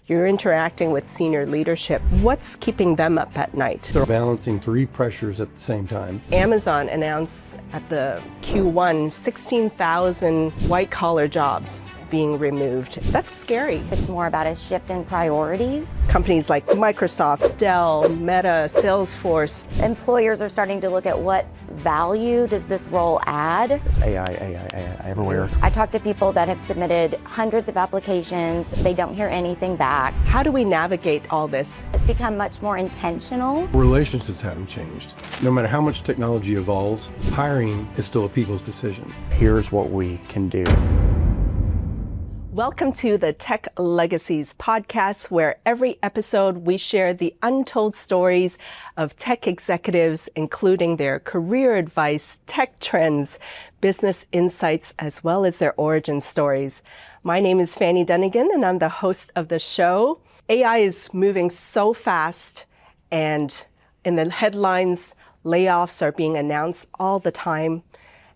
You're interacting with senior leadership. What's keeping them up at night? They're balancing three pressures at the same time. Amazon announced at the Q1 16,000 white-collar jobs being removed. That's scary. It's more about a shift in priorities. Companies like Microsoft, Dell, Meta, Salesforce. Employers are starting to look at what value does this role add. It's AI everywhere. I talk to people that have submitted hundreds of applications. They don't hear anything back. How do we navigate all this? It's become much more intentional. Relationships haven't changed. No matter how much technology evolves, hiring is still a people's decision. Here's what we can do. Welcome to the Tech Legacies podcast, where every episode we share the untold stories of tech executives, including their career advice, tech trends, business insights, as well as their origin stories. My name is Fanny Dunagan, and I'm the host of the show. AI is moving so fast, and in the headlines, layoffs are being announced all the time.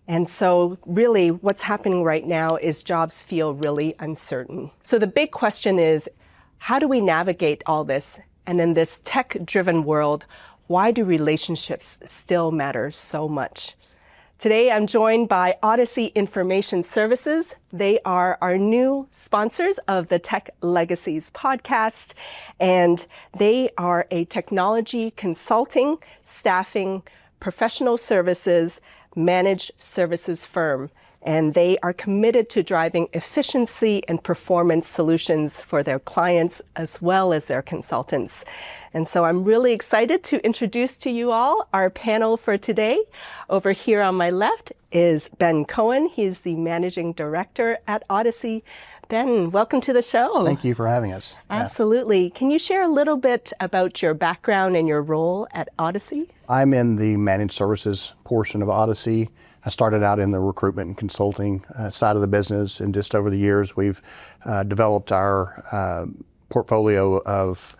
And so really what's happening right now is jobs feel really uncertain. So the big question is, how do we navigate all this? And in this tech-driven world, why do relationships still matter so much? Today, I'm joined by Odyssey Information Services. They are our new sponsors of the Tech Legacies podcast, and they are a technology consulting, staffing, professional services, managed services firm, and they are committed to driving efficiency and performance solutions for their clients as well as their consultants. And so I'm really excited to introduce to you all our panel for today. Over here on my left is Ben Cohen. He's the managing director at Odyssey. Ben, welcome to the show. Thank you for having us. Absolutely. Can you share a little bit about your background and your role at Odyssey? I'm in the managed services portion of Odyssey. I started out in the recruitment and consulting side of the business, and just over the years we've developed our portfolio of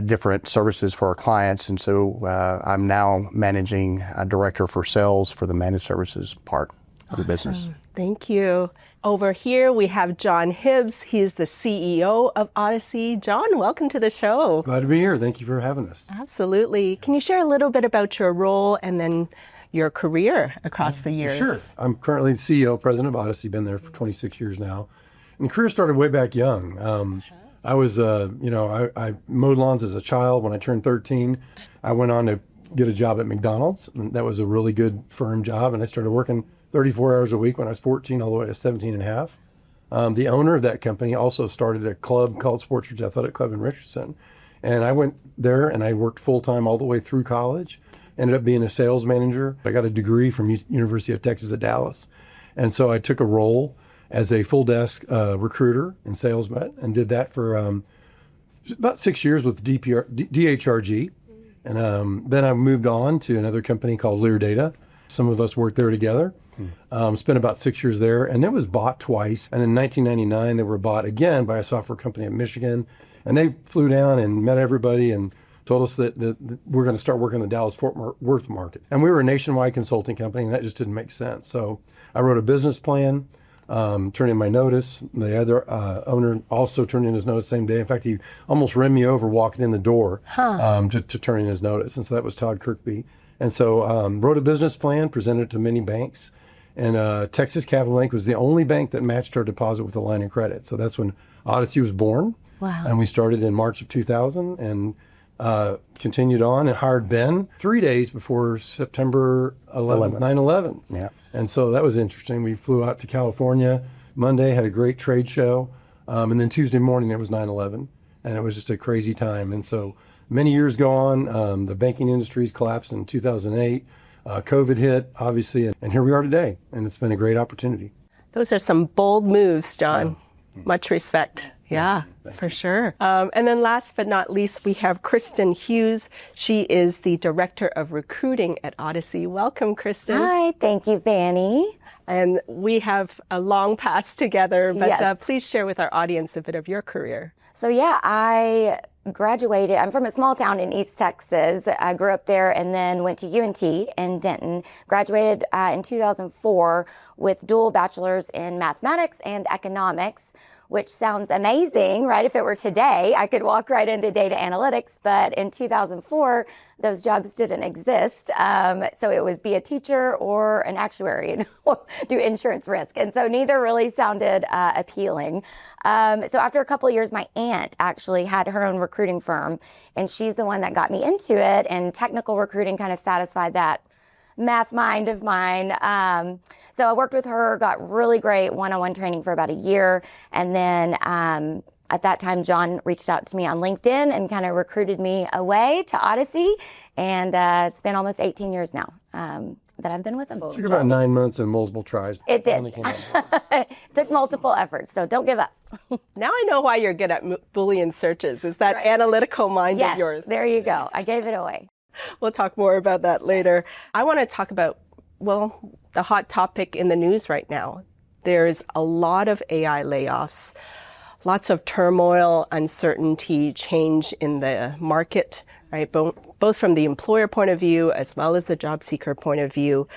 different services for our clients, and so I'm now managing director for sales for the managed services part of the business. Thank you. Over here we have Jon Hibbs. He's the CEO of Odyssey. Jon, welcome to the show. Glad to be here. Thank you for having us. Absolutely. Can you share a little bit about your role and then your career across the years? Sure. I'm currently the CEO, president of Odyssey, been there for 26 years now. And the career started way back young. I was, I mowed lawns as a child. When I turned 13, I went on to get a job at McDonald's. And that was a really good firm job. And I started working 34 hours a week when I was 14 all the way to 17 and a half. The owner of that company also started a club called Sports Ridge Athletic Club in Richardson. And I went there and I worked full-time all the way through college. Ended up being a sales manager. I got a degree from University of Texas at Dallas. And so I took a role as a full desk recruiter and salesman, and did that for about 6 years with DHRG. And then I moved on to another company called Lear Data. Some of us worked there together. Spent about 6 years there, and it was bought twice. And in 1999, they were bought again by a software company in Michigan. And they flew down and met everybody and told us that we're going to start working in the Dallas-Fort Worth market. And we were a nationwide consulting company, and that just didn't make sense. So I wrote a business plan, turned in my notice. The other owner also turned in his notice the same day. In fact, he almost ran me over walking in the door to turn in his notice. And so that was Todd Kirkby. And so wrote a business plan, presented it to many banks. And Texas Capital Bank was the only bank that matched our deposit with a line of credit. So that's when Odyssey was born. Wow. And we started in March of 2000 and continued on and hired Ben 3 days before September 11th, 9/11. Yeah. And so that was interesting. We flew out to California Monday, had a great trade show. And then Tuesday morning it was 9/11. And it was just a crazy time. And so many years go on. The banking industry's collapsed in 2008. COVID hit, obviously, and here we are today. And it's been a great opportunity. Those are some bold moves, Jon. Much respect. Yeah, for sure. And then last but not least, we have Kristin Hughes. She is the Director of Recruiting at Odyssey. Welcome, Kristin. Hi, thank you, Fanny. And we have a long past together, but Yes. Please share with our audience a bit of your career. So yeah, I graduated. I'm from a small town in East Texas. I grew up there and then went to UNT in Denton. Graduated in 2004 with dual bachelors in mathematics and economics. which sounds amazing, right? If it were today, I could walk right into data analytics, but in 2004, those jobs didn't exist. So it was be a teacher or an actuary and do insurance risk. And so neither really sounded appealing. So after a couple of years, my aunt actually had her own recruiting firm, and she's the one that got me into it, and technical recruiting kind of satisfied that math mind of mine. So I worked with her, got really great one-on-one training for about a year. And then at that time, Jon reached out to me on LinkedIn and kind of recruited me away to Odyssey. And it's been almost 18 years now that I've been with them. It took about 9 months and multiple tries. It did. Took multiple efforts, so don't give up. Now I know why you're good at Boolean searches. Is that analytical mind of yours? Yes, there you go. I gave it away. We'll talk more about that later. I want to talk about, well, the hot topic in the news right now. There's a lot of AI layoffs, lots of turmoil, uncertainty, change in the market, right? Both from the employer point of view as well as the job seeker point of view.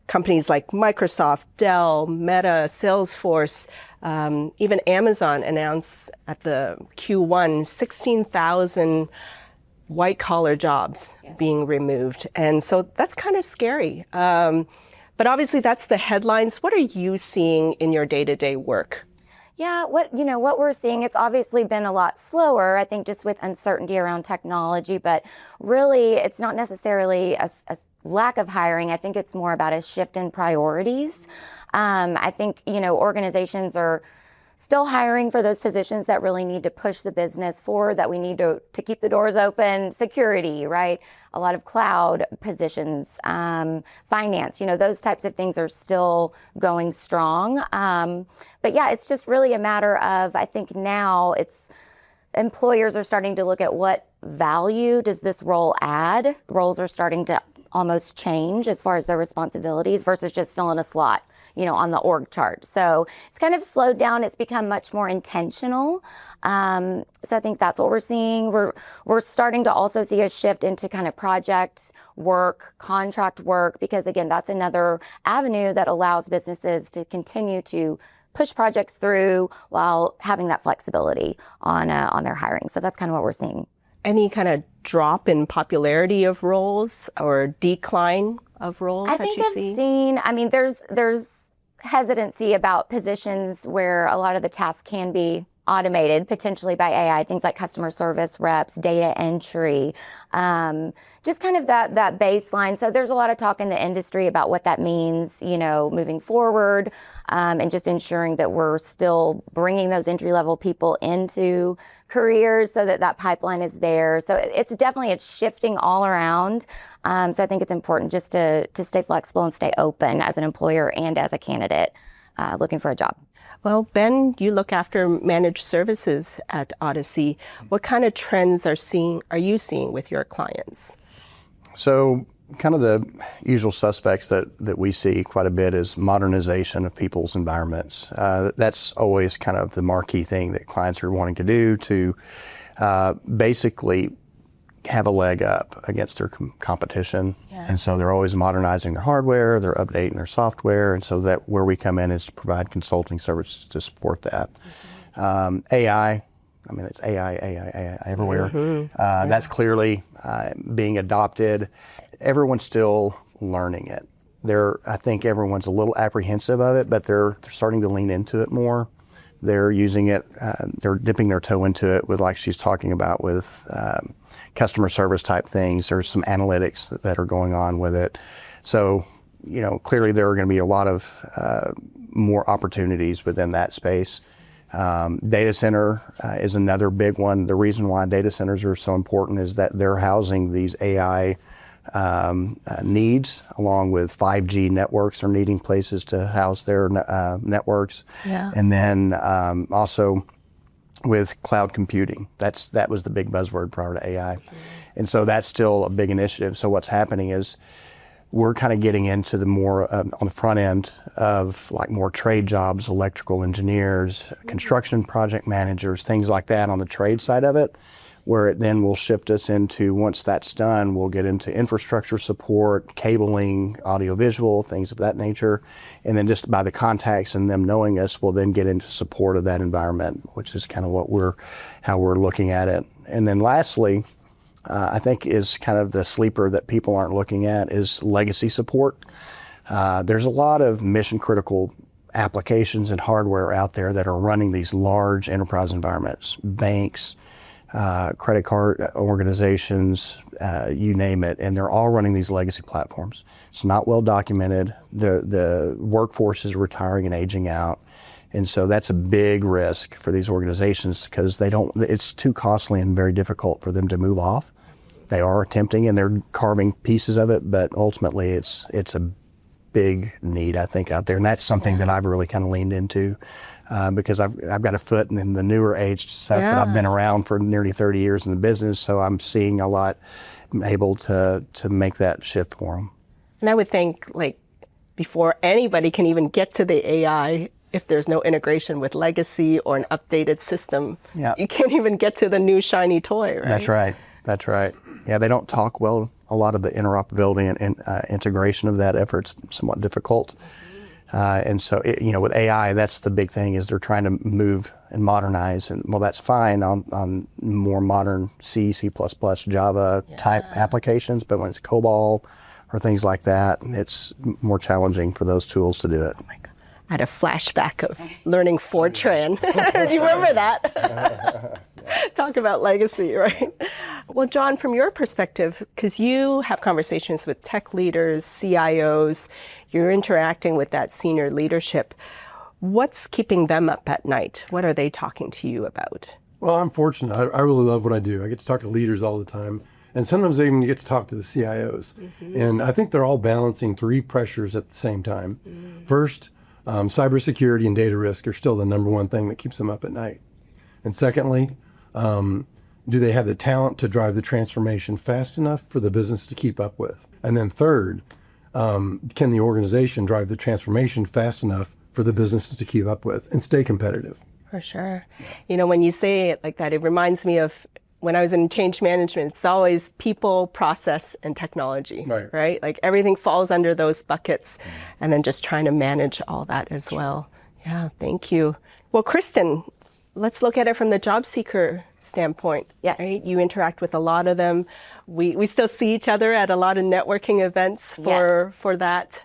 Companies like Microsoft, Dell, Meta, Salesforce, even Amazon announced at the Q1 16,000 white-collar jobs being removed. And so that's kind of scary. But obviously that's the headlines. What are you seeing in your day-to-day work? Yeah, what we're seeing, it's obviously been a lot slower, I think, just with uncertainty around technology, but really it's not necessarily a lack of hiring. I think it's more about a shift in priorities. I think, organizations are still hiring for those positions that really need to push the business forward, that we need to keep the doors open, security, right? A lot of cloud positions, finance, those types of things are still going strong. But yeah, it's just really a matter of, I think now employers are starting to look at what value does this role add. Roles are starting to almost change as far as their responsibilities versus just filling a slot, on the org chart. So it's kind of slowed down. It's become much more intentional. So I think that's what we're seeing. We're starting to also see a shift into kind of project work, contract work, because again, that's another avenue that allows businesses to continue to push projects through while having that flexibility on their hiring. So that's kind of what we're seeing. Any kind of drop in popularity of roles or decline of roles that you see? I think I've seen, there's hesitancy about positions where a lot of the tasks can be automated, potentially by AI, things like customer service reps, data entry, just kind of that baseline. So there's a lot of talk in the industry about what that means, moving forward, and just ensuring that we're still bringing those entry-level people into careers so that pipeline is there. So it's shifting all around. So I think it's important just to stay flexible and stay open as an employer and as a candidate looking for a job. Well, Ben, you look after managed services at Odyssey. What kind of trends are you seeing with your clients? So kind of the usual suspects that we see quite a bit is modernization of people's environments. That's always kind of the marquee thing that clients are wanting to do to basically have a leg up against their competition. Yeah. And so they're always modernizing their hardware, they're updating their software, and so that where we come in is to provide consulting services to support that. Mm-hmm. AI, it's AI everywhere. Mm-hmm. That's clearly being adopted. Everyone's still learning it. I think everyone's a little apprehensive of it, but they're starting to lean into it more. They're using it, they're dipping their toe into it with, like she's talking about, with customer service type things. There's some analytics that are going on with it. So, clearly there are going to be a lot of more opportunities within that space. Data center is another big one. The reason why data centers are so important is that they're housing these AI needs, along with 5G networks are needing places to house their networks. Yeah. And then also with cloud computing, that was the big buzzword prior to AI. Mm-hmm. And so that's still a big initiative. So what's happening is we're kind of getting into the more on the front end of like more trade jobs, electrical engineers, construction project managers, things like that on the trade side of it, where it then will shift us into, once that's done, we'll get into infrastructure support, cabling, audiovisual, things of that nature. And then just by the contacts and them knowing us, we'll then get into support of that environment, which is kind of how we're looking at it. And then lastly, I think is kind of the sleeper that people aren't looking at is legacy support. There's a lot of mission critical applications and hardware out there that are running these large enterprise environments, banks, credit card organizations, you name it, and they're all running these legacy platforms. It's not well documented. The workforce is retiring and aging out, and so that's a big risk for these organizations because it's too costly and very difficult for them to move off. They are attempting and they're carving pieces of it, but ultimately it's a big need, I think, out there. And that's something that I've really kind of leaned into because I've got a foot in the newer age stuff that I've been around for nearly 30 years in the business. So I'm seeing a lot, able to make that shift for them. And I would think, like, before anybody can even get to the AI, if there's no integration with legacy or an updated system, you can't even get to the new shiny toy, right? That's right. Yeah, they don't talk well. A lot of the interoperability and integration of that effort's somewhat difficult. And so, with AI, that's the big thing is they're trying to move and modernize. And well, that's fine on more modern C, C++, Java type applications. But when it's COBOL or things like that, it's more challenging for those tools to do it. Oh my God. I had a flashback of learning Fortran. Do you remember that? Talk about legacy, right? Well, Jon, from your perspective, because you have conversations with tech leaders, CIOs, you're interacting with that senior leadership, what's keeping them up at night? What are they talking to you about? Well, I'm fortunate. I really love what I do. I get to talk to leaders all the time. And sometimes I even get to talk to the CIOs. And I think they're all balancing three pressures at the same time. First, cybersecurity and data risk are still the number one thing that keeps them up at night. And secondly, do they have the talent to drive the transformation fast enough for the business to keep up with? And then third, can the organization drive the transformation fast enough for the business to keep up with and stay competitive? For sure. When you say it like that, it reminds me of when I was in change management. It's always people, process, and technology, right? Like everything falls under those buckets, and then just trying to manage all that as well. Yeah, thank you. Well, Kristin, let's look at it from the job seeker standpoint. Yes. Right? You interact with a lot of them. We still see each other at a lot of networking events for that.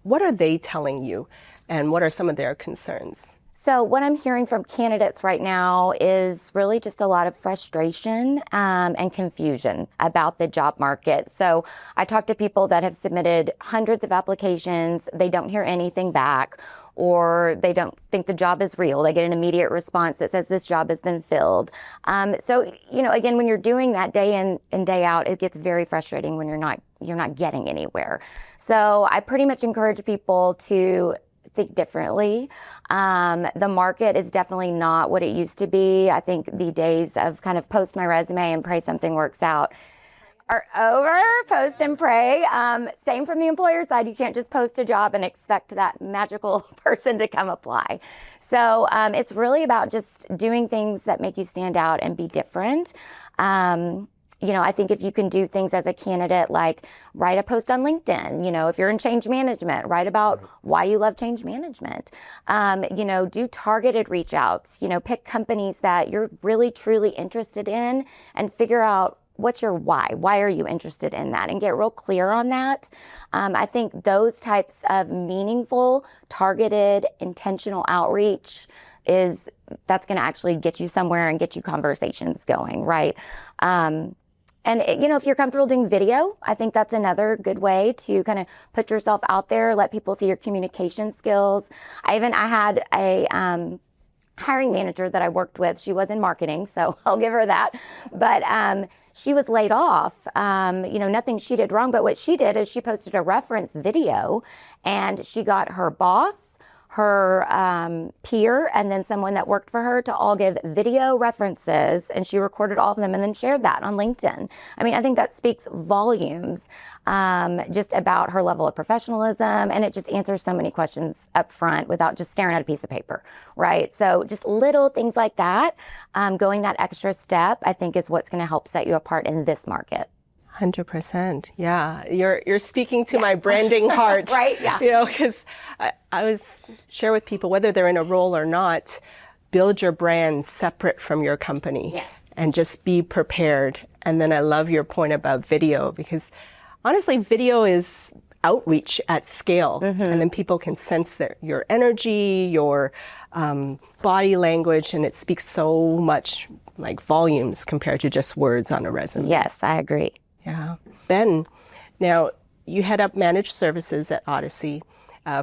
What are they telling you, and what are some of their concerns? So what I'm hearing from candidates right now is really just a lot of frustration and confusion about the job market. So I talk to people that have submitted hundreds of applications, they don't hear anything back, or they don't think the job is real. They get an immediate response that says this job has been filled. So, again, when you're doing that day in and day out, it gets very frustrating when you're not getting anywhere. So I pretty much encourage people to think differently. The market is definitely not what it used to be. I think the days of kind of post my resume and pray something works out are over. Post and pray. Same from the employer side. You can't just post a job and expect that magical person to come apply. So it's really about just doing things that make you stand out and be different. I think if you can do things as a candidate, like write a post on LinkedIn, if you're in change management, write about why you love change management, do targeted reach outs, pick companies that you're really, truly interested in and figure out what's your why. Why are you interested in that? And get real clear on that. I think those types of meaningful, targeted, intentional outreach that's going to actually get you somewhere and get you conversations going, right? And, if you're comfortable doing video, I think that's another good way to kind of put yourself out there, let people see your communication skills. I had a hiring manager that I worked with. She was in marketing, so I'll give her that. But she was laid off. Nothing she did wrong, but what she did is she posted a reference video, and she got her boss, her peer and then someone that worked for her to all give video references, and she recorded all of them and then shared that on LinkedIn. I mean, I think that speaks volumes just about her level of professionalism, and it just answers so many questions up front without just staring at a piece of paper, right? So just little things like that, going that extra step, I think is what's going to help set you apart in this market. 100%. Yeah. You're speaking to my branding heart. Right. Yeah. You know, because I always share with people, whether they're in a role or not, build your brand separate from your company. Yes. And just be prepared. And then I love your point about video, because honestly, video is outreach at scale. And then people can sense your energy, your body language, and it speaks so much like volumes compared to just words on a resume. Yes, I agree. Yeah. Ben, now you head up managed services at Odyssey.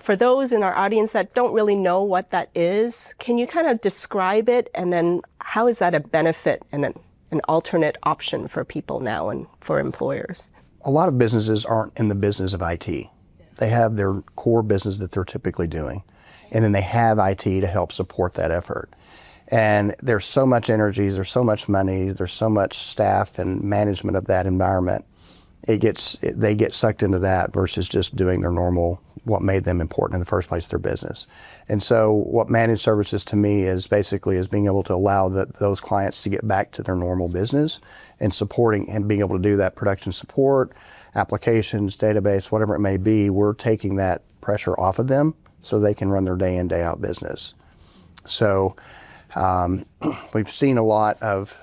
For those in our audience that don't really know what that is, can you kind of describe it? And then how is that a benefit and an alternate option for people now and for employers? A lot of businesses aren't in the business of IT. They have their core business that they're typically doing, and then they have IT to help support that effort. And there's so much energy, there's so much money, there's so much staff and management of that environment. They get sucked into that versus just doing their normal, what made them important in the first place, their business. And so what managed services to me is basically being able to allow those clients to get back to their normal business and supporting and being able to do that production support, applications, database, whatever it may be. We're taking that pressure off of them so they can run their day in, day out business. So we've seen a lot of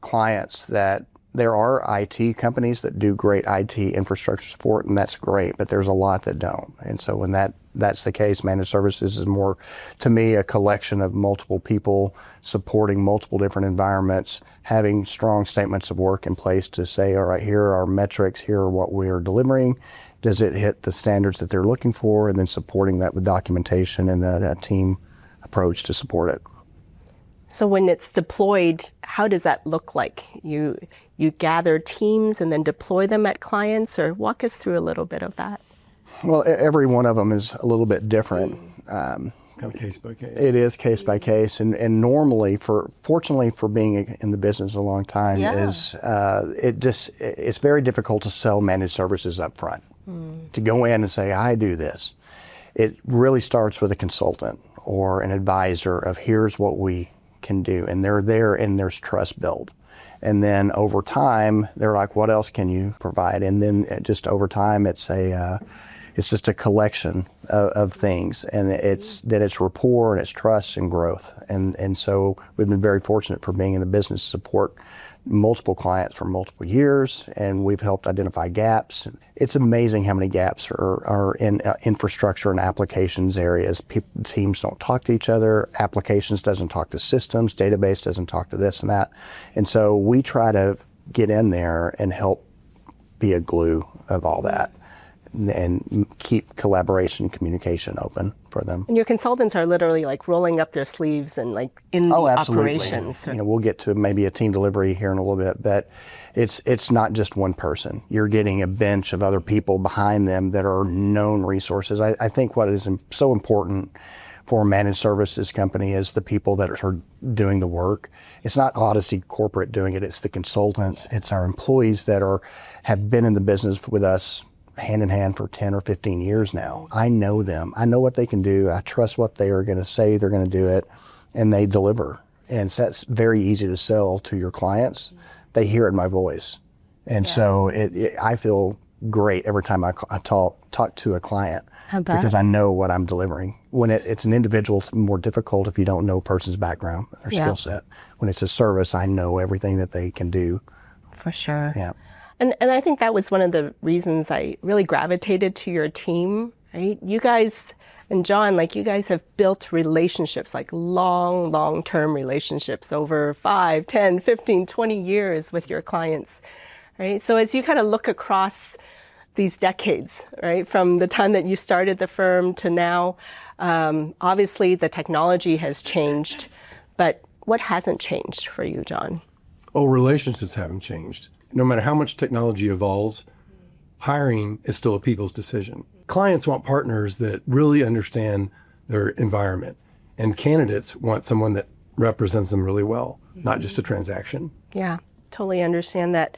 clients that there are IT companies that do great IT infrastructure support, and that's great, but there's a lot that don't. And so when that's the case, managed services is more, to me, a collection of multiple people supporting multiple different environments, having strong statements of work in place to say, all right, here are our metrics, here are what we are delivering. Does it hit the standards that they're looking for? And then supporting that with documentation and a team approach to support it. So when it's deployed, how does that look like? You gather teams and then deploy them at clients, or walk us through a little bit of that? Well, every one of them is a little bit different. Kind of case by case. It is case by case, and normally, fortunately for being in the business a long time, it's very difficult to sell managed services up front. To go in and say, I do this. It really starts with a consultant or an advisor of here's what we can do, and they're there and there's trust built. And then over time, they're like, what else can you provide? And then just over time, it's just a collection of things, and it's rapport and it's trust and growth. And so we've been very fortunate for being in the business to support multiple clients for multiple years, and we've helped identify gaps. It's amazing how many gaps are in infrastructure and applications areas. Teams don't talk to each other, applications doesn't talk to systems, database doesn't talk to this and that. And so we try to get in there and help be a glue of all that and keep collaboration, communication open for them. And your consultants are literally like rolling up their sleeves and like in the operations. We'll get to maybe a team delivery here in a little bit, but it's not just one person. You're getting a bench of other people behind them that are known resources. I think what is so important for a managed services company is the people that are doing the work. It's not Odyssey corporate doing it, it's the consultants, it's our employees that have been in the business with us hand in hand for 10 or 15 years now. I know them. I know what they can do. I trust what they are going to say. They're going to do it, and they deliver. And so that's very easy to sell to your clients. They hear it in my voice. And so I feel great every time I talk to a client because I know what I'm delivering. When it's an individual, it's more difficult if you don't know a person's background or skill set. When it's a service, I know everything that they can do. For sure. Yeah. And I think that was one of the reasons I really gravitated to your team, right? You guys, and Jon, like you guys have built relationships, like long-term relationships over 5, 10, 15, 20 years with your clients, right? So as you kind of look across these decades, right, from the time that you started the firm to now, obviously the technology has changed, but what hasn't changed for you, Jon? Oh, relationships haven't changed. No matter how much technology evolves, hiring is still a people's decision. Clients want partners that really understand their environment. And candidates want someone that represents them really well, not just a transaction. Yeah, totally understand that.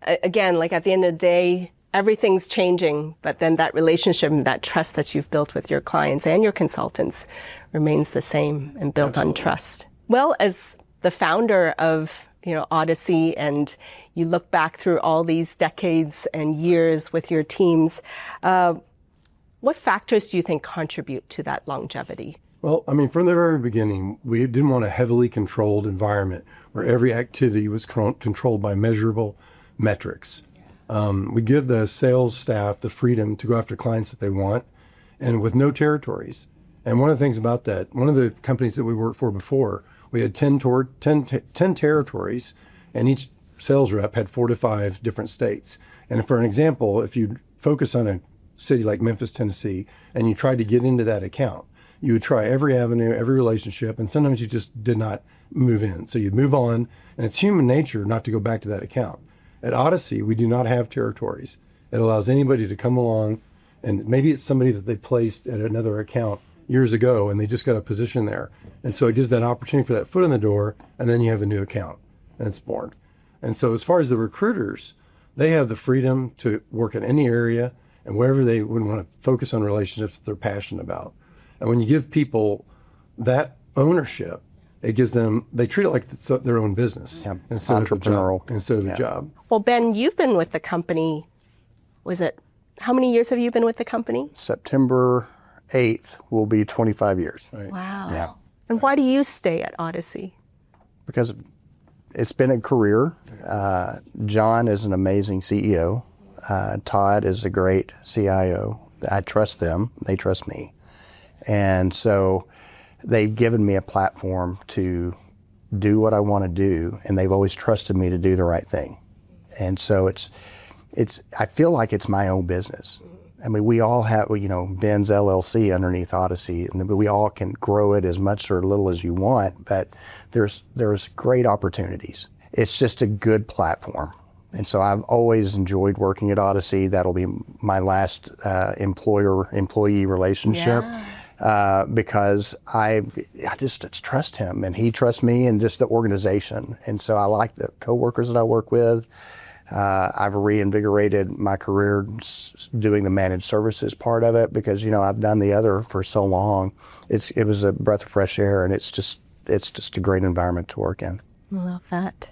Again, like at the end of the day, everything's changing, but then that relationship and that trust that you've built with your clients and your consultants remains the same and built on trust. Well, as the founder of Odyssey, and you look back through all these decades and years with your teams, what factors do you think contribute to that longevity? Well, I mean, from the very beginning, we didn't want a heavily controlled environment where every activity was controlled by measurable metrics. We give the sales staff the freedom to go after clients that they want and with no territories. And one of the things about that, one of the companies that we worked for before, we had 10 territories, and each sales rep had 4 to 5 different states. And for an example, if you focus on a city like Memphis, Tennessee, and you tried to get into that account, you would try every avenue, every relationship, and sometimes you just did not move in. So you'd move on, and it's human nature not to go back to that account. At Odyssey, we do not have territories. It allows anybody to come along, and maybe it's somebody that they placed at another account years ago, and they just got a position there. And so it gives that opportunity for that foot in the door, and then you have a new account, and it's born. And so as far as the recruiters, they have the freedom to work in any area and wherever they would want to focus on relationships that they're passionate about. And when you give people that ownership, it gives them, they treat it like it's their own business instead of a job. Well, Ben, you've been with the company, how many years have you been with the company? September 8th will be 25 years. Right. Wow. Yeah. And why do you stay at Odyssey? Because it's been a career. Jon is an amazing CEO. Todd is a great CIO. I trust them. They trust me. And so they've given me a platform to do what I want to do, and they've always trusted me to do the right thing. And so I feel like it's my own business. I mean, we all have, Ben's LLC underneath Odyssey, and we all can grow it as much or little as you want, but there's great opportunities. It's just a good platform. And so I've always enjoyed working at Odyssey. That'll be my last employer-employee relationship. Because I just trust him, and he trusts me, and just the organization. And so I like the coworkers that I work with. I've reinvigorated my career doing the managed services part of it because, I've done the other for so long. It was a breath of fresh air, and it's just a great environment to work in. I love that.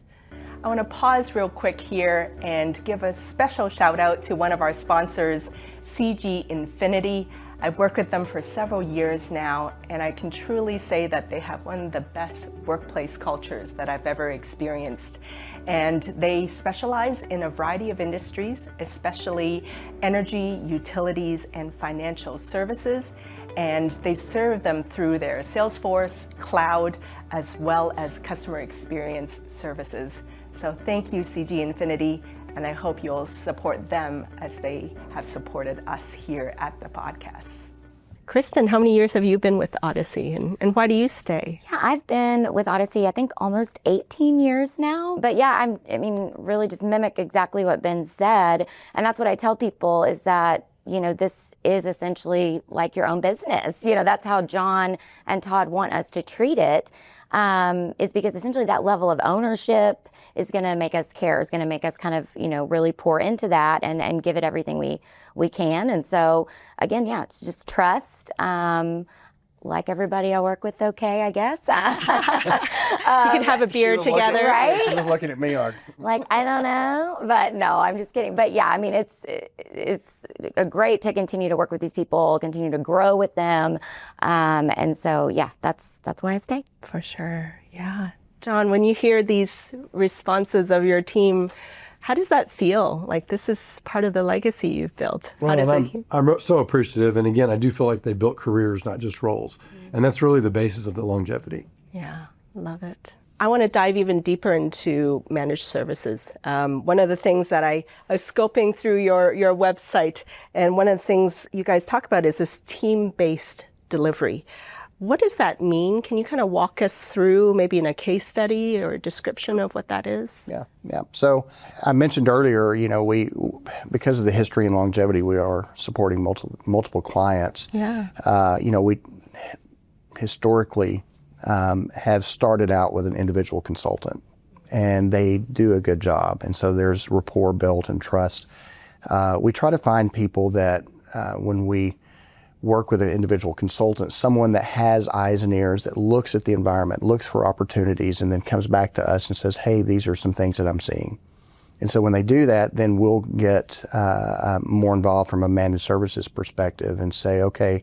I want to pause real quick here and give a special shout out to one of our sponsors, CG Infinity. I've worked with them for several years now, and I can truly say that they have one of the best workplace cultures that I've ever experienced. And they specialize in a variety of industries, especially energy, utilities, and financial services. And they serve them through their Salesforce, cloud, as well as customer experience services. So thank you, CG Infinity, and I hope you'll support them as they have supported us here at the podcast. Kristin, how many years have you been with Odyssey, and why do you stay? Yeah, I've been with Odyssey, I think almost 18 years now. But yeah, really just mimic exactly what Ben said. And that's what I tell people is that, this is essentially like your own business. That's how Jon and Todd want us to treat it. Is because essentially that level of ownership is going to make us care, is going to make us kind of, really pour into that and give it everything we can. And so again, yeah, it's just trust. Like everybody I work with, okay, I guess. You could have a beer together, right? She was looking at me like, I don't know, but no, I'm just kidding. But yeah, it's great to continue to work with these people, continue to grow with them. And so, yeah, that's why I stay. For sure, yeah. Jon, when you hear these responses of your team, how does that feel? Like this is part of the legacy you've built. I'm so appreciative. And again, I do feel like they built careers, not just roles. And that's really the basis of the longevity. Yeah, love it. I want to dive even deeper into managed services. One of the things that I was scoping through your website, and one of the things you guys talk about is this team-based delivery. What does that mean? Can you kind of walk us through maybe in a case study or a description of what that is? Yeah. So I mentioned earlier, we, because of the history and longevity, we are supporting multiple clients. Yeah. We historically have started out with an individual consultant, and they do a good job. And so there's rapport built and trust. We try to find people that when we work with an individual consultant, someone that has eyes and ears, that looks at the environment, looks for opportunities, and then comes back to us and says, hey, these are some things that I'm seeing. And so when they do that, then we'll get more involved from a managed services perspective and say, okay,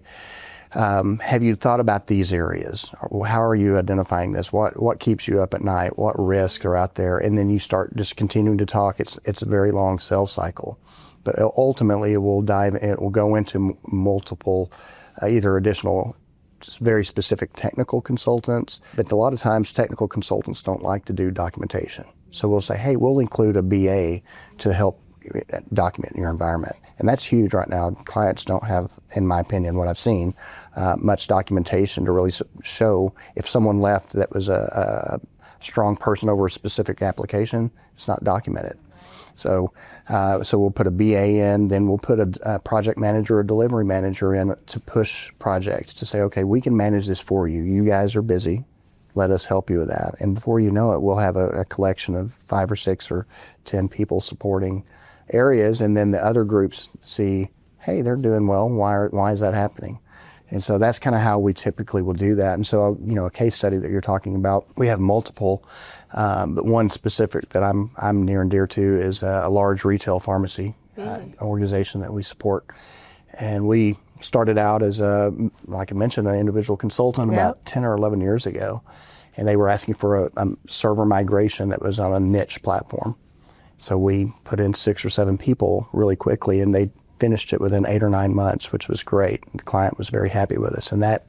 have you thought about these areas? How are you identifying this? What keeps you up at night? What risks are out there? And then you start just continuing to talk. It's a very long sales cycle. But ultimately, it will go into multiple, either additional, very specific technical consultants. But a lot of times, technical consultants don't like to do documentation. So we'll say, hey, we'll include a BA to help document your environment. And that's huge right now. Clients don't have, in my opinion, what I've seen, much documentation to really show if someone left that was a strong person over a specific application, it's not documented. So we'll put a BA in, then we'll put a project manager or delivery manager in to push projects to say, okay, we can manage this for you. You guys are busy. Let us help you with that. And before you know it, we'll have a collection of 5 or 6 or 10 people supporting areas. And then the other groups see, hey, they're doing well. Why is that happening? And so that's kind of how we typically will do that. And so, a case study that you're talking about, we have multiple, but one specific that I'm near and dear to is a large retail pharmacy organization that we support. And we started out as like I mentioned, an individual consultant about 10 or 11 years ago. And they were asking for a server migration that was on a niche platform. So we put in 6 or 7 people really quickly, and they finished it within 8 or 9 months, which was great. The client was very happy with us, and that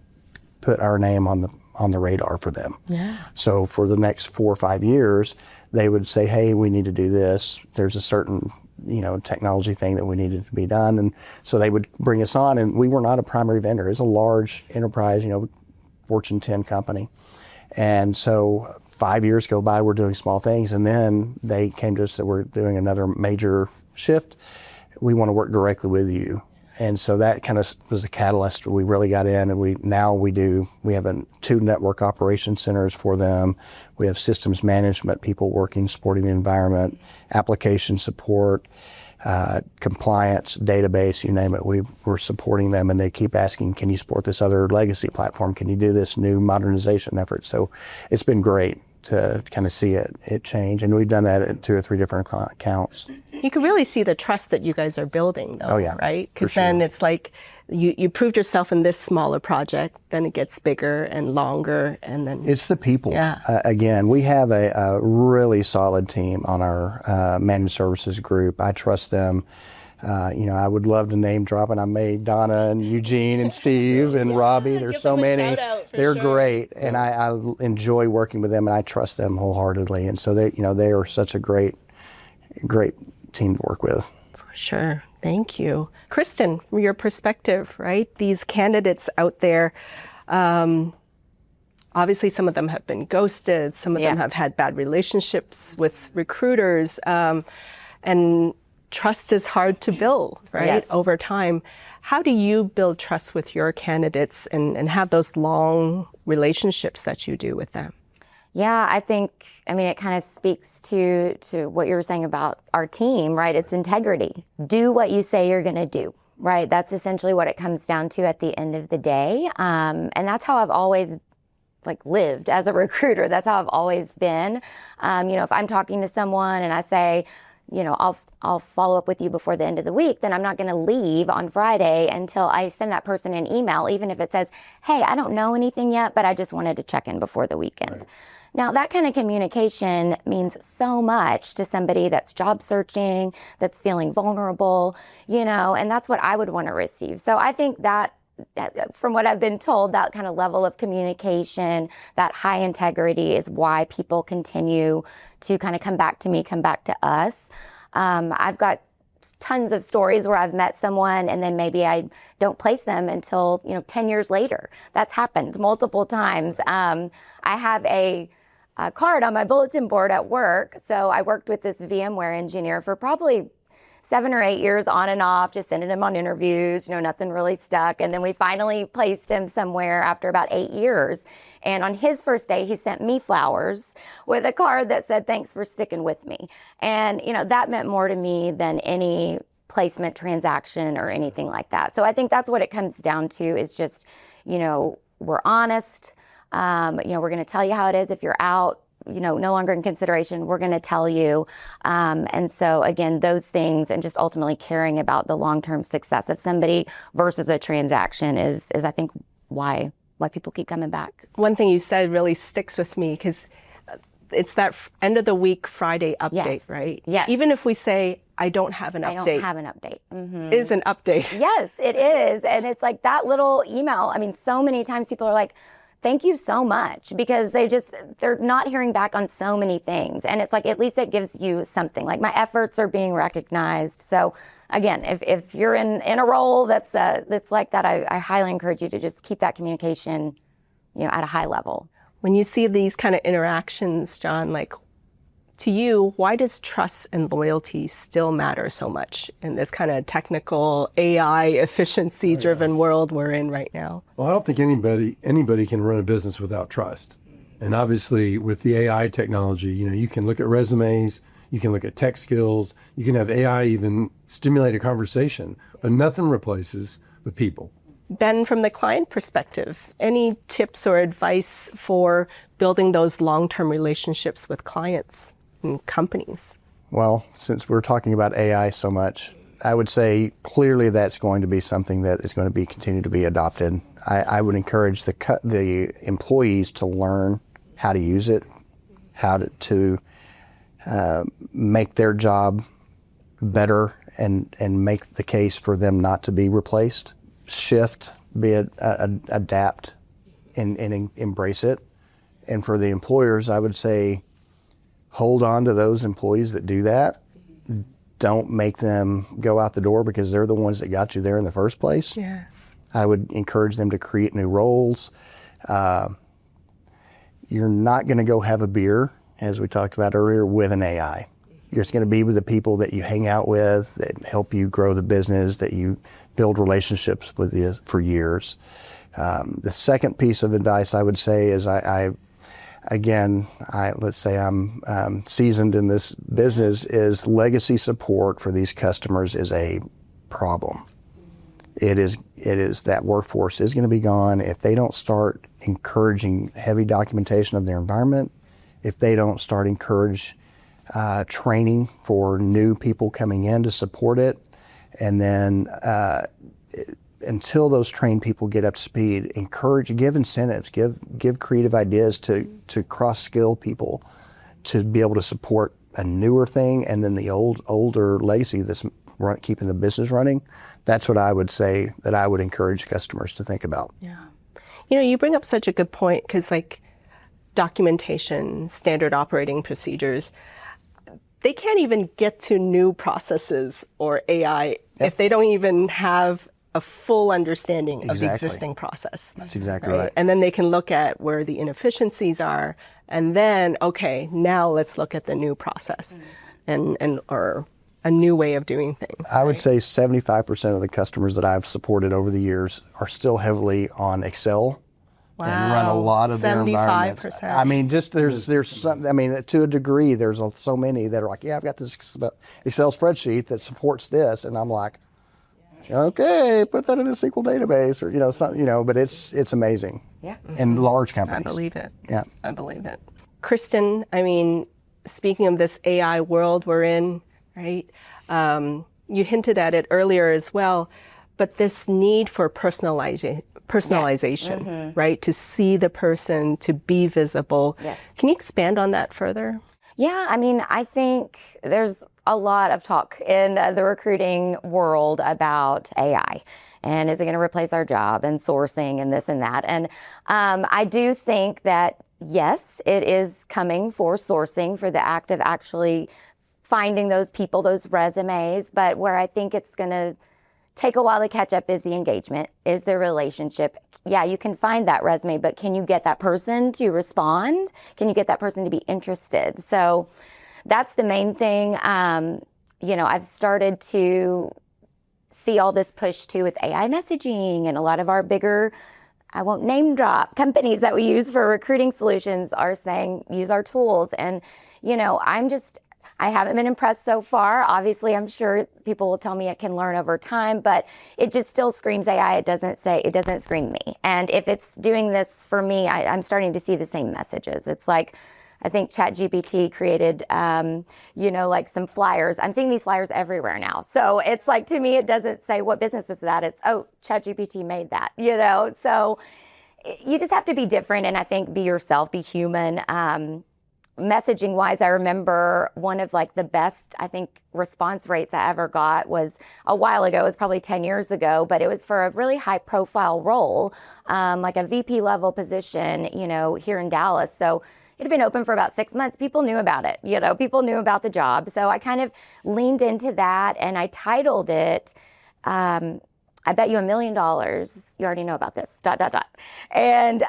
put our name on the radar for them. Yeah. So for the next 4 or 5 years, they would say, hey, we need to do this. There's a certain technology thing that we needed to be done. And so they would bring us on, and we were not a primary vendor. It's a large enterprise, Fortune 10 company. And so 5 years go by, we're doing small things, and then they came to us that we're doing another major shift. We want to work directly with you. And so that kind of was a catalyst. We really got in, and we have 2 network operation centers for them. We have systems management people working, supporting the environment, application support, compliance, database, you name it. We're supporting them, and they keep asking, can you support this other legacy platform? Can you do this new modernization effort? So it's been great to kind of see it change. And we've done that at 2 or 3 different accounts. You can really see the trust that you guys are building, though, right? Because then it's like you proved yourself in this smaller project, then it gets bigger and longer, and then... It's the people. Yeah. Again, we have a really solid team on our managed services group. I trust them. I would love to name drop, and I made Donna and Eugene and Steve and Robbie. There's so many. They're great, and I enjoy working with them, and I trust them wholeheartedly. And so they are such a great team to work with. For sure. Thank you. Kristin, from your perspective, right? These candidates out there, obviously some of them have been ghosted, some of them have had bad relationships with recruiters, and trust is hard to build, right? Over time. How do you build trust with your candidates and have those long relationships that you do with them? Yeah, I think, it kind of speaks to what you were saying about our team, right? It's integrity. Do what you say you're going to do, right? That's essentially what it comes down to at the end of the day. And that's how I've always lived as a recruiter. That's how I've always been. If I'm talking to someone and I say, I'll follow up with you before the end of the week, then I'm not going to leave on Friday until I send that person an email, even if it says, hey, I don't know anything yet, but I just wanted to check in before the weekend. Right. Now, that kind of communication means so much to somebody that's job searching, that's feeling vulnerable, and that's what I would want to receive. So I think that, from what I've been told, that kind of level of communication, that high integrity is why people continue to kind of come back to me, come back to us. I've got tons of stories where I've met someone and then maybe I don't place them until, 10 years later. That's happened multiple times. I have a card on my bulletin board at work. So I worked with this VMware engineer for probably 7 or 8 years on and off, just sending him on interviews, nothing really stuck. And then we finally placed him somewhere after about 8 years. And on his first day, he sent me flowers with a card that said, "Thanks for sticking with me." And, that meant more to me than any placement transaction or anything like that. So I think that's what it comes down to is just, we're honest. We're going to tell you how it is. If you're out, no longer in consideration, we're going to tell you. And so again, those things and just ultimately caring about the long-term success of somebody versus a transaction is I think why people keep coming back. One thing you said really sticks with me because it's that end of the week Friday update, Yes. right? Yes. Even if we say, I don't have an I update. don't have an update. Mm-hmm. Is an update. Yes, it is. And it's like that little email. I mean, so many times people are like, "Thank you so much," because they're not hearing back on so many things. And it's like, at least it gives you something like my efforts are being recognized. So again, if you're in a role that's like that, I highly encourage you to just keep that communication, at a high level. When you see these kind of interactions, Jon, like to you, why does trust and loyalty still matter so much in this kind of technical AI efficiency driven world we're in right now? Well, I don't think anybody can run a business without trust. And obviously with the AI technology, you can look at resumes, you can look at tech skills, you can have AI even stimulate a conversation, but nothing replaces the people. Ben, from the client perspective, any tips or advice for building those long-term relationships with clients and companies? Well, since we're talking about AI so much, I would say clearly that's going to be something that is going to continue to be adopted. I would encourage the employees to learn how to use it, how to make their job better and make the case for them not to be replaced. Shift, adapt, and embrace it. And for the employers, I would say hold on to those employees that do that. Don't make them go out the door because they're the ones that got you there in the first place. Yes. I would encourage them to create new roles. You're not going to go have a beer, as we talked about earlier, with an AI. You're just going to be with the people that you hang out with, that help you grow the business, that you build relationships with you for years. The second piece of advice I would say is let's say I'm seasoned in this business, is legacy support for these customers is a problem. It is that workforce is going to be gone if they don't start encouraging heavy documentation of their environment, if they don't start encourage training for new people coming in to support it, and then until those trained people get up to speed, give incentives, give creative ideas to cross-skill people to be able to support a newer thing, and then the older legacy that's keeping the business running. That's what I would say that I would encourage customers to think about. Yeah. You bring up such a good point because documentation, standard operating procedures, they can't even get to new processes or AI if they don't even have a full understanding of the existing process. That's exactly right. And then they can look at where the inefficiencies are, and then, okay, now let's look at the new process or a new way of doing things. I would say 75% of the customers that I've supported over the years are still heavily on Excel. Wow, and run a lot of their environments. 75%. I mean, just there's some. I mean, to a degree, there's so many that are like, yeah, I've got this Excel spreadsheet that supports this, and I'm like, okay, put that in a SQL database or something. But it's amazing. Yeah. In large companies. I believe it. Yeah. I believe it. Kristin, I mean, speaking of this AI world we're in, right? You hinted at it earlier as well, but this need for personalization, Yes. right? To see the person, to be visible. Yes. Can you expand on that further? Yeah, I mean, I think there's a lot of talk in the recruiting world about AI. And is it going to replace our job and sourcing and this and that? And I do think that, yes, it is coming for sourcing, for the act of actually finding those people, those resumes. But where I think it's going to take a while to catch up is the engagement, is the relationship. Yeah, you can find that resume, but can you get that person to respond? Can you get that person to be interested? So that's the main thing. I've started to see all this push too with AI messaging, and a lot of our bigger, I won't name drop, companies that we use for recruiting solutions are saying, use our tools. And, I haven't been impressed so far. Obviously, I'm sure people will tell me it can learn over time, but it just still screams AI. It doesn't scream me. And if it's doing this for me, I'm starting to see the same messages. It's like, I think ChatGPT created, like some flyers. I'm seeing these flyers everywhere now. So it's like, to me, it doesn't say what business is that. It's, oh, ChatGPT made that, So you just have to be different, and I think be yourself, be human. Messaging wise, I remember one of like the best, I think, response rates I ever got was a while ago. It was probably 10 years ago, but it was for a really high profile role, like a VP level position, here in Dallas. So it had been open for about 6 months. People knew about it, people knew about the job. So I kind of leaned into that, and I titled it, I bet you $1 million. You already know about this, ... And,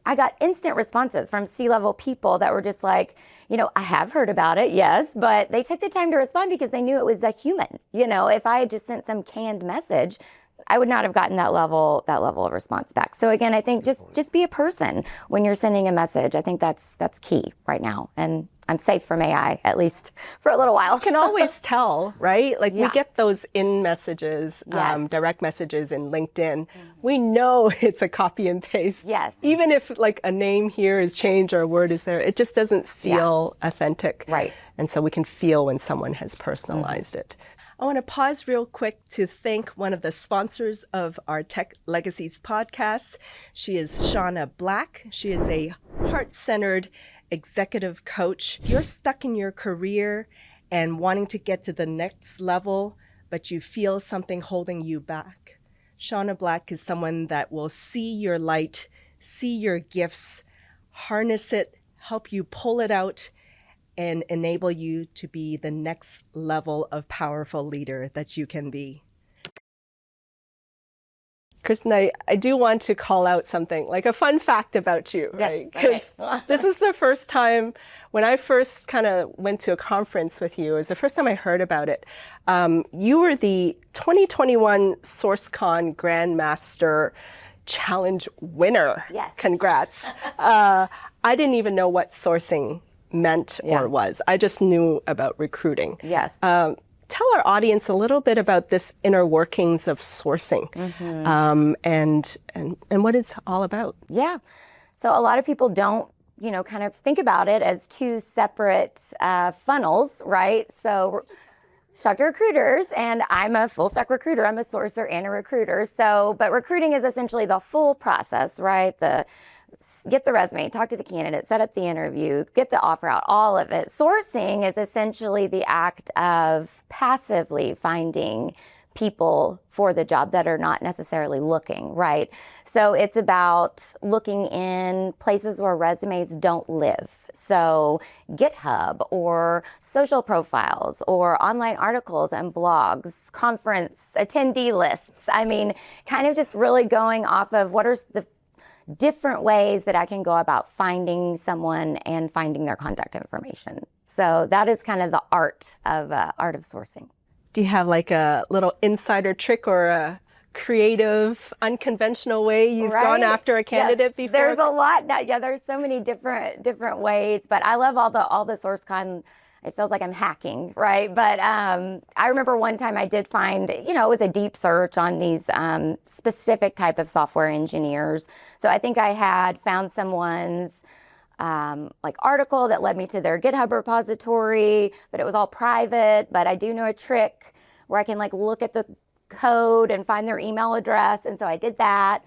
I got instant responses from C-level people that were just like, I have heard about it, yes, but they took the time to respond because they knew it was a human. If I had just sent some canned message, I would not have gotten that level of response back. So again, I think just be a person when you're sending a message. I think that's key right now. And I'm safe from AI, at least for a little while. You can always tell, right? Like we get those in messages, direct messages in LinkedIn. We know it's a copy and paste. Yes. Even if like a name here is changed or a word is there, it just doesn't feel authentic. Right. And so we can feel when someone has personalized it. I want to pause real quick to thank one of the sponsors of our Tech Legacies podcast. She is Shauna Black. She is a heart-centered executive coach. You're stuck in your career and wanting to get to the next level, but you feel something holding you back. Shauna Black is someone that will see your light, see your gifts, harness it, help you pull it out, and enable you to be the next level of powerful leader that you can be. Kristin, I do want to call out something, like a fun fact about you, right? Because this is the first time, when I first kind of went to a conference with you, it was the first time I heard about it. You were the 2021 SourceCon Grandmaster Challenge winner. Yes. Congrats. I didn't even know what sourcing meant or was. I just knew about recruiting. Yes. Tell our audience a little bit about this inner workings of sourcing, and what it's all about. Yeah. So a lot of people don't, kind of think about it as two separate funnels, right? So Shocked recruiters, and I'm a full stack recruiter. I'm a sourcer and a recruiter. So, but recruiting is essentially the full process, right? Get the resume, talk to the candidate, set up the interview, get the offer out, all of it. Sourcing is essentially the act of passively finding people for the job that are not necessarily looking, right? So it's about looking in places where resumes don't live. So GitHub or social profiles or online articles and blogs, conference attendee lists. I mean, kind of just really going off of what are the different ways that I can go about finding someone and finding their contact information. So that is kind of the art of sourcing. Do you have like a little insider trick or a creative, unconventional way you've gone after a candidate before? There's a lot. Yeah, there's so many different ways, but I love all the SourceCon. It feels like I'm hacking, right? But I remember one time I did find, it was a deep search on these specific type of software engineers. So I think I had found someone's article that led me to their GitHub repository, but it was all private. But I do know a trick where I can look at the code and find their email address. And so I did that.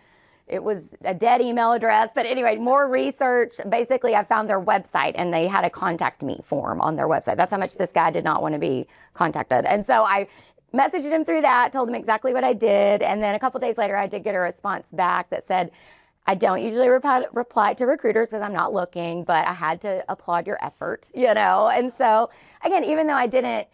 It was a dead email address. But anyway, more research. Basically, I found their website and they had a contact me form on their website. That's how much this guy did not want to be contacted. And so I messaged him through that, told him exactly what I did. And then a couple days later, I did get a response back that said, I don't usually reply to recruiters because I'm not looking, but I had to applaud your effort, And so, again, even though I didn't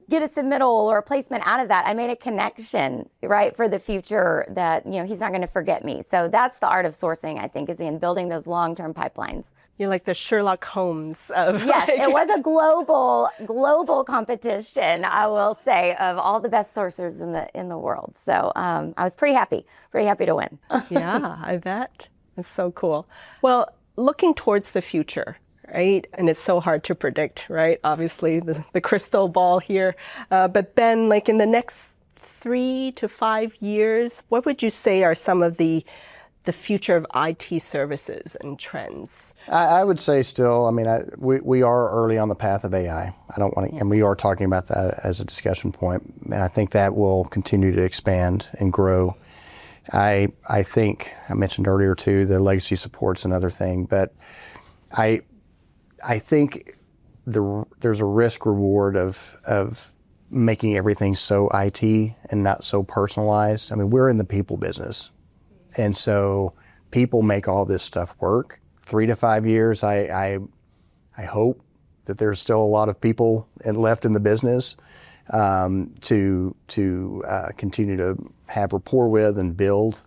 get a submittal or a placement out of that, I made a connection, right, for the future that, he's not going to forget me. So that's the art of sourcing, I think, is in building those long-term pipelines. You're like the Sherlock Holmes of... Yes, it was a global competition, I will say, of all the best sourcers in the world. So I was pretty happy to win. Yeah, I bet. It's so cool. Well, looking towards the future, right? And it's so hard to predict, right? Obviously, the crystal ball here. But Ben, like in the next 3 to 5 years, what would you say are some of the future of IT services and trends? I would say still, we are early on the path of AI. And we are talking about that as a discussion point. And I think that will continue to expand and grow. I think I mentioned earlier too, the legacy support's another thing, but I think there's a risk reward of making everything so IT and not so personalized. We're in the people business. And so people make all this stuff work. 3 to 5 years, I hope that there's still a lot of people left in the business to continue to have rapport with and build.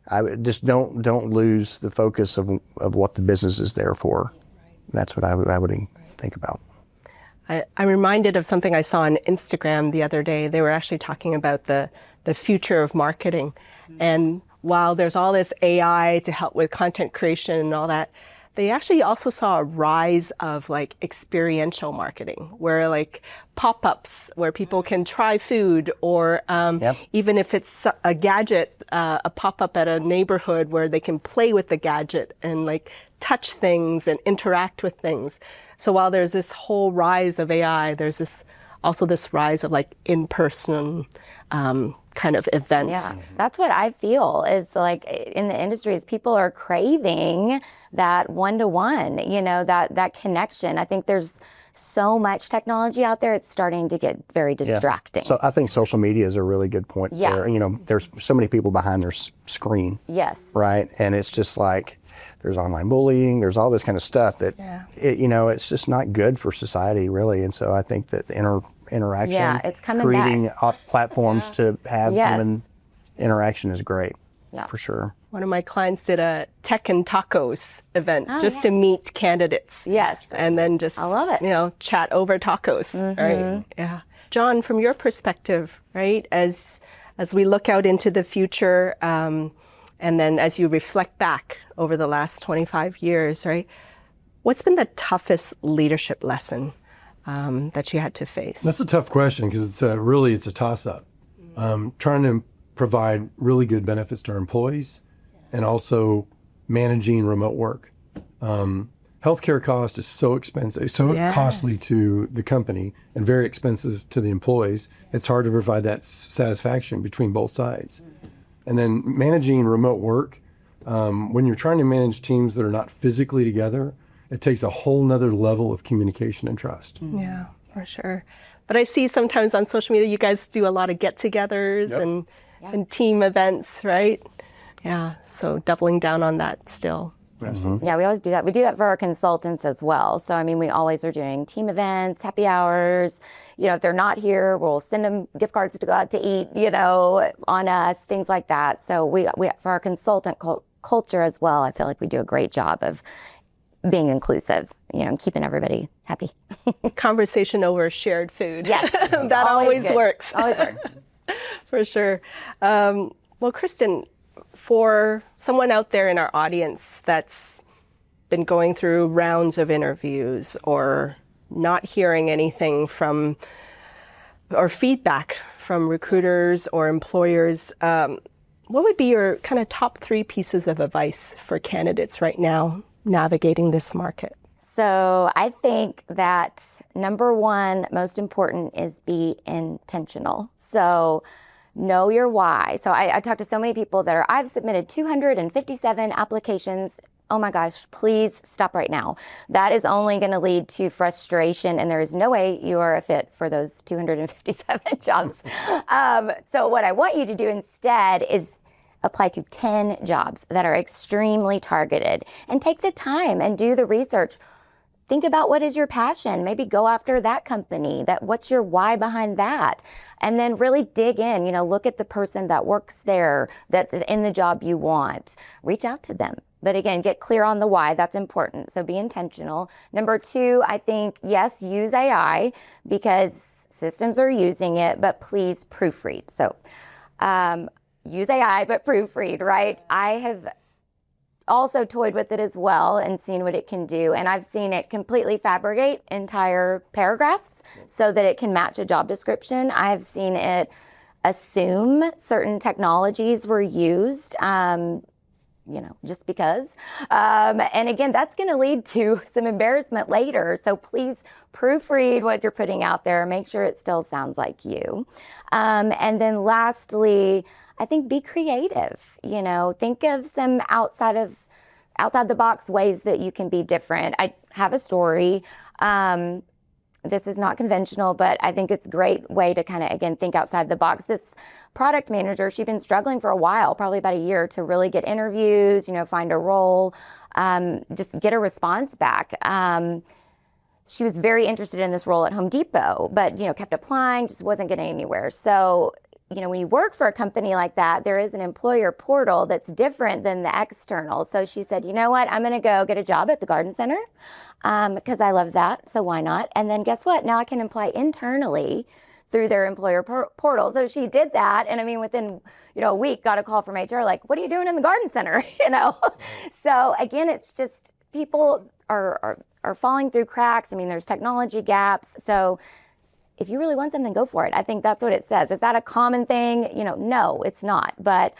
I just don't lose the focus of what the business is there for. That's what I would think about. I'm reminded of something I saw on Instagram the other day. They were actually talking about the future of marketing. And while there's all this AI to help with content creation and all that, they actually also saw a rise of like experiential marketing, where like pop-ups where people can try food, or even if it's a gadget, a pop-up at a neighborhood where they can play with the gadget and like touch things and interact with things. So while there's this whole rise of AI, there's also this rise of like in-person kind of events. Yeah, that's what I feel is like in the industry is people are craving that one-to-one, that connection. I think there's so much technology out there, it's starting to get very distracting. Yeah. So I think social media is a really good point there. There's so many people behind their screen. Yes. Right? And it's just like, there's online bullying, there's all this kind of stuff that, it's just not good for society, really. And so I think that the interaction, it's coming creating back. platforms to have human interaction is great, for sure. One of my clients did a Tech and Tacos event to meet candidates. Yes. And then just, I love it. Chat over tacos, right? Yeah. Jon, from your perspective, right, as we look out into the future, and then as you reflect back over the last 25 years, right, what's been the toughest leadership lesson that you had to face? That's a tough question because it's a toss-up. Trying to provide really good benefits to our employees and also managing remote work. Healthcare cost is so expensive, so costly to the company and very expensive to the employees. It's hard to provide that satisfaction between both sides. And then managing remote work, when you're trying to manage teams that are not physically together, it takes a whole nother level of communication and trust. Yeah, for sure. But I see sometimes on social media, you guys do a lot of get-togethers and team events, right? Yeah, so doubling down on that still. Absolutely. Yeah, we always do that. We do that for our consultants as well. So, we always are doing team events, happy hours. If they're not here, we'll send them gift cards to go out to eat, on us, things like that. So we for our consultant culture as well, I feel like we do a great job of being inclusive, and keeping everybody happy. Conversation over shared food. Yes. That always works. Always works. For sure. Well, Kristin, for someone out there in our audience that's been going through rounds of interviews or not hearing anything from or feedback from recruiters or employers, what would be your kind of top 3 pieces of advice for candidates right now navigating this market? So I think that number 1, most important, is be intentional. So know your why. So I talk to so many people that I've submitted 257 applications. Oh my gosh, please stop right now. That is only going to lead to frustration, and there is no way you are a fit for those 257 jobs. So what I want you to do instead is apply to 10 jobs that are extremely targeted and take the time and do the research. Think about what is your passion. Maybe go after that company. What's your why behind that? And then really dig in, look at the person that works there, that's in the job you want. Reach out to them. But again, get clear on the why. That's important. So be intentional. Number 2, I think, yes, use AI because systems are using it, but please proofread. So use AI, but proofread, right? I have also toyed with it as well and seen what it can do. And I've seen it completely fabricate entire paragraphs so that it can match a job description. I've seen it assume certain technologies were used, just because. And again, that's going to lead to some embarrassment later. So please proofread what you're putting out there. Make sure it still sounds like you. And then lastly, I think be creative. Think of some outside the box ways that you can be different. I have a story. This is not conventional, but I think it's a great way to kind of, again, think outside the box. This product manager, she'd been struggling for a while, probably about a year, to really get interviews, find a role, just get a response back. She was very interested in this role at Home Depot, but, kept applying, just wasn't getting anywhere. So, when you work for a company like that, there is an employer portal that's different than the external. So she said, you know what, I'm going to go get a job at the garden center because I love that. So why not? And then guess what? Now I can apply internally through their employer portal. So she did that. And within, a week, got a call from HR like, what are you doing in the garden center? So again, it's just people are falling through cracks. There's technology gaps. So if you really want something, go for it. I think that's what it says. Is that a common thing? No, it's not. But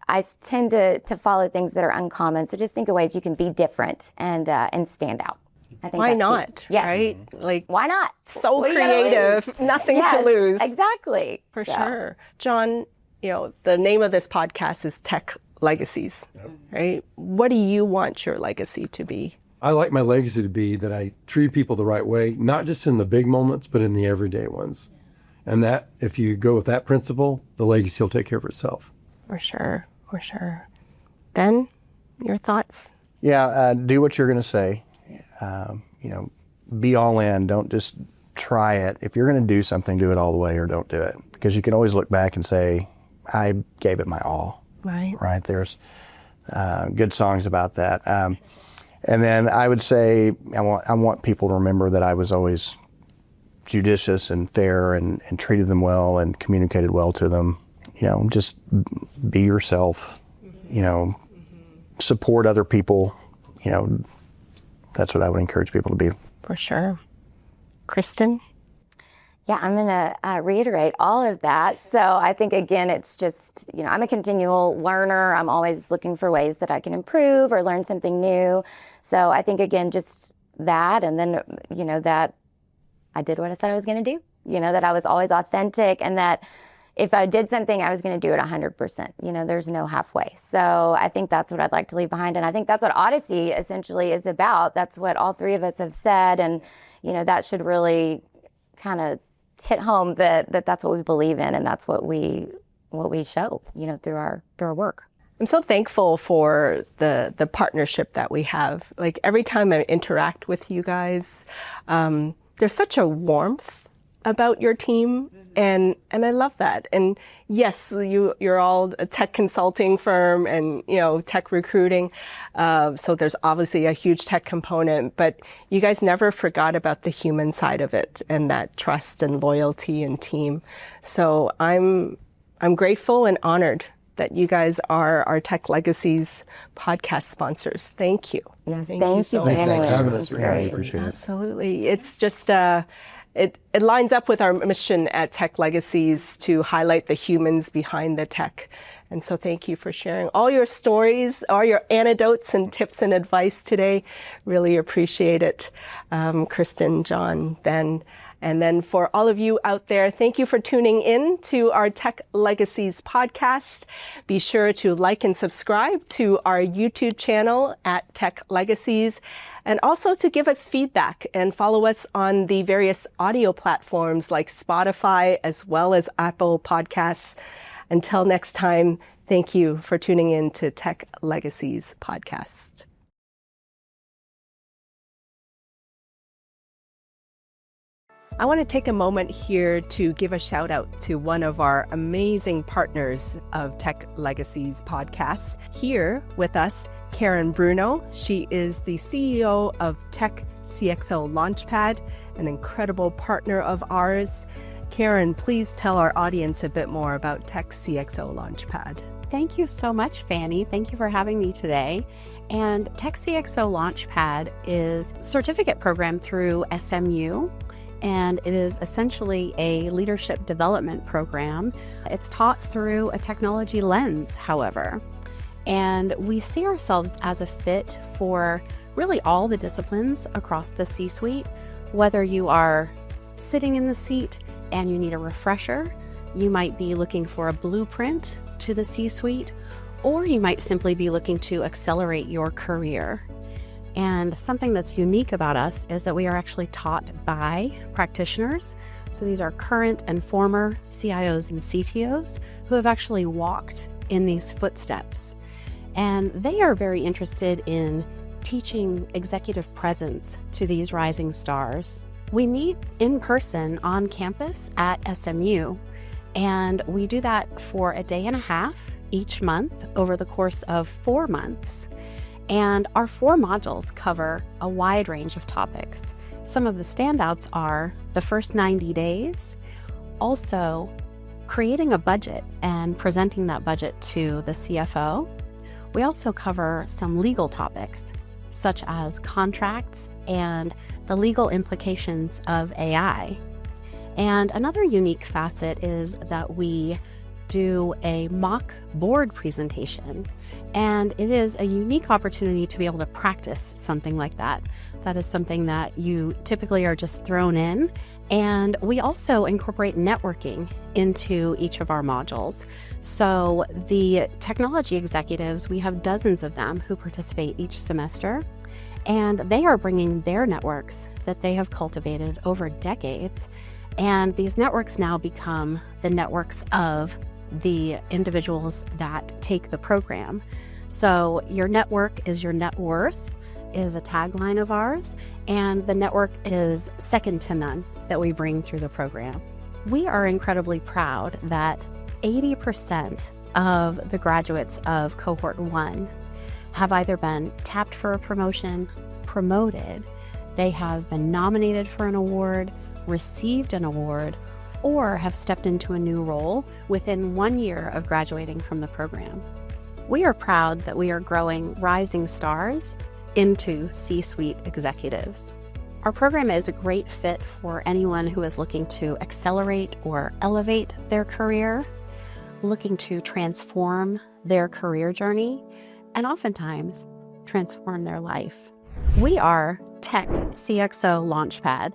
I tend to follow things that are uncommon. So just think of ways you can be different and stand out. I think why not? Key. Yes. Right? Like, why not? So creative, nothing to lose. Exactly. For sure. Jon, the name of this podcast is Tech Legacies, right? What do you want your legacy to be? I like my legacy to be that I treat people the right way, not just in the big moments, but in the everyday ones. And that, if you go with that principle, the legacy will take care of itself. For sure. Ben, your thoughts? Yeah, do what you're going to say. Be all in. Don't just try it. If you're going to do something, do it all the way or don't do it. Because you can always look back and say, I gave it my all. Right? There's good songs about that. And then I would say I want people to remember that I was always judicious and fair and treated them well and communicated well to them. Just be yourself, support other people. That's what I would encourage people to be. For sure. Kristin? Yeah, I'm going to reiterate all of that. So I think, again, it's just, I'm a continual learner. I'm always looking for ways that I can improve or learn something new. So I think, again, just that. And then, that I did what I said I was going to do, that I was always authentic and that if I did something, I was going to do it 100%. There's no halfway. So I think that's what I'd like to leave behind. And I think that's what Odyssey essentially is about. That's what all three of us have said. And, that should really kind of hit home that that's what we believe in and that's what we show, through our work. I'm so thankful for the partnership that we have. Like every time I interact with you guys, there's such a warmth about your team, and I love that. And yes, you're all a tech consulting firm and tech recruiting, so there's obviously a huge tech component, but you guys never forgot about the human side of it and that trust and loyalty and team. So I'm grateful and honored that you guys are our Tech Legacies podcast sponsors. Thank you. Yes, thank you so much. Thanks for having us. We appreciate it. Absolutely. It's just it lines up with our mission at Tech Legacies to highlight the humans behind the tech. And so thank you for sharing all your stories, all your anecdotes and tips and advice today. Really appreciate it. Kristin, Jon, Ben. And then for all of you out there, thank you for tuning in to our Tech Legacies podcast. Be sure to like and subscribe to our YouTube channel at Tech Legacies, and also to give us feedback and follow us on the various audio platforms like Spotify as well as Apple Podcasts. Until next time, Thank you for tuning in to Tech Legacies podcast. I want to take a moment here to give a shout out to one of our amazing partners of Tech Legacies podcasts. Here with us, Karen Bruno. She is the CEO of Tech CXO Launchpad, an incredible partner of ours. Karen, please tell our audience a bit more about Tech CXO Launchpad. Thank you so much, Fanny. Thank you for having me today. And Tech CXO Launchpad is a certificate program through SMU. And it is essentially a leadership development program. It's taught through a technology lens, however. And we see ourselves as a fit for really all the disciplines across the C-suite, whether you are sitting in the seat and you need a refresher, you might be looking for a blueprint to the C-suite, or you might simply be looking to accelerate your career. And something that's unique about us is that we are actually taught by practitioners. So these are current and former CIOs and CTOs who have actually walked in these footsteps. And they are very interested in teaching executive presence to these rising stars. We meet in person on campus at SMU, and we do that for a day and a half each month over the course of 4 months. And our 4 modules cover a wide range of topics. Some of the standouts are the first 90 days, also creating a budget and presenting that budget to the CFO. We also cover some legal topics, such as contracts and the legal implications of AI. And another unique facet is that we do a mock board presentation, and it is a unique opportunity to be able to practice something like that. That is something that you typically are just thrown in, and we also incorporate networking into each of our modules. So the technology executives, we have dozens of them who participate each semester, and they are bringing their networks that they have cultivated over decades, and these networks now become the networks of the individuals that take the program. So your network is your net worth is a tagline of ours, and the network is second to none that we bring through the program. We are incredibly proud that 80% of the graduates of Cohort 1 have either been tapped for a promotion, promoted, they have been nominated for an award, received an award, or have stepped into a new role within 1 year of graduating from the program. We are proud that we are growing rising stars into C-suite executives. Our program is a great fit for anyone who is looking to accelerate or elevate their career, looking to transform their career journey, and oftentimes transform their life. We are Tech CXO Launchpad,